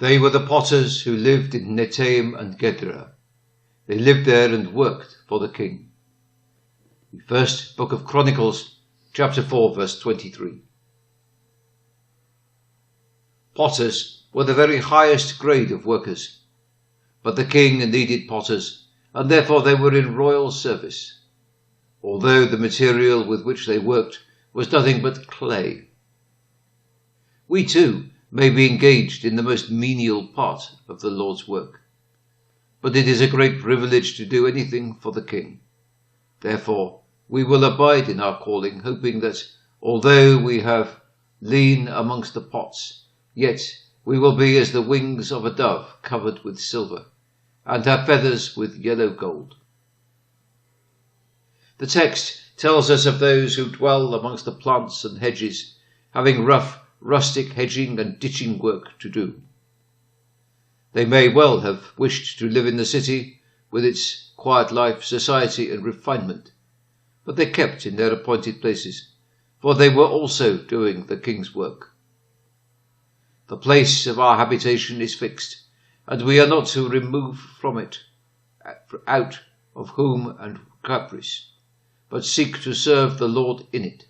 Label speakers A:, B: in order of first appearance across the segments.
A: They were the potters who lived in Netaim and Gedera. They lived there and worked for the king. First Book of Chronicles, chapter 4, verse 23. Potters were the very highest grade of workers, but the king needed potters, and therefore they were in royal service, although the material with which they worked was nothing but clay. We too may be engaged in the most menial part of the Lord's work, but it is a great privilege to do anything for the king. Therefore, we will abide in our calling, hoping that, although we have lean amongst the pots, yet we will be as the wings of a dove covered with silver, and have feathers with yellow gold. The text tells us of those who dwell amongst the plants and hedges, having rough, rustic hedging and ditching work to do. They may well have wished to live in the city with its quiet life, society and refinement, but they kept in their appointed places, for they were also doing the king's work. The place of our habitation is fixed, and we are not to remove from it, out of whom and caprice, but seek to serve the Lord in it,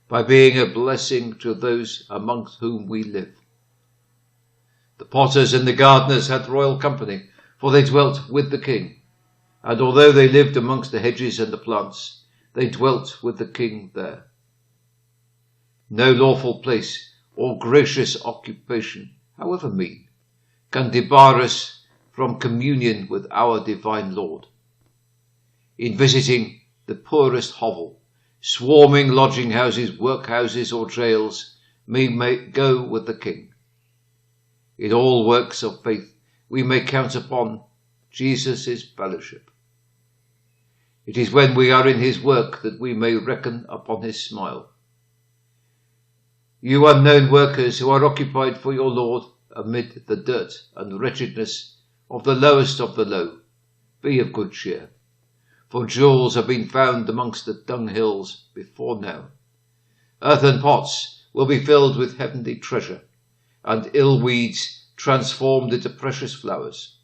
A: by being a blessing to those amongst whom we live. The potters and the gardeners had royal company, for they dwelt with the king, and although they lived amongst the hedges and the plants, they dwelt with the king there. No lawful place or gracious occupation, however mean, can debar us from communion with our divine Lord. In visiting the poorest hovel, swarming lodging houses, workhouses or jails, we may go with the king. In all works of faith we may count upon Jesus' fellowship. It is when we are in his work that we may reckon upon his smile. You unknown workers who are occupied for your Lord amid the dirt and wretchedness of the lowest of the low, be of good cheer, for jewels have been found amongst the dunghills before now. Earthen pots will be filled with heavenly treasure, and ill weeds transformed into precious flowers.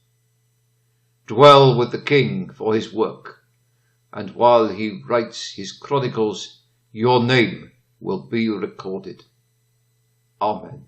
A: Dwell with the king for his work, and while he writes his chronicles, your name will be recorded. Amen.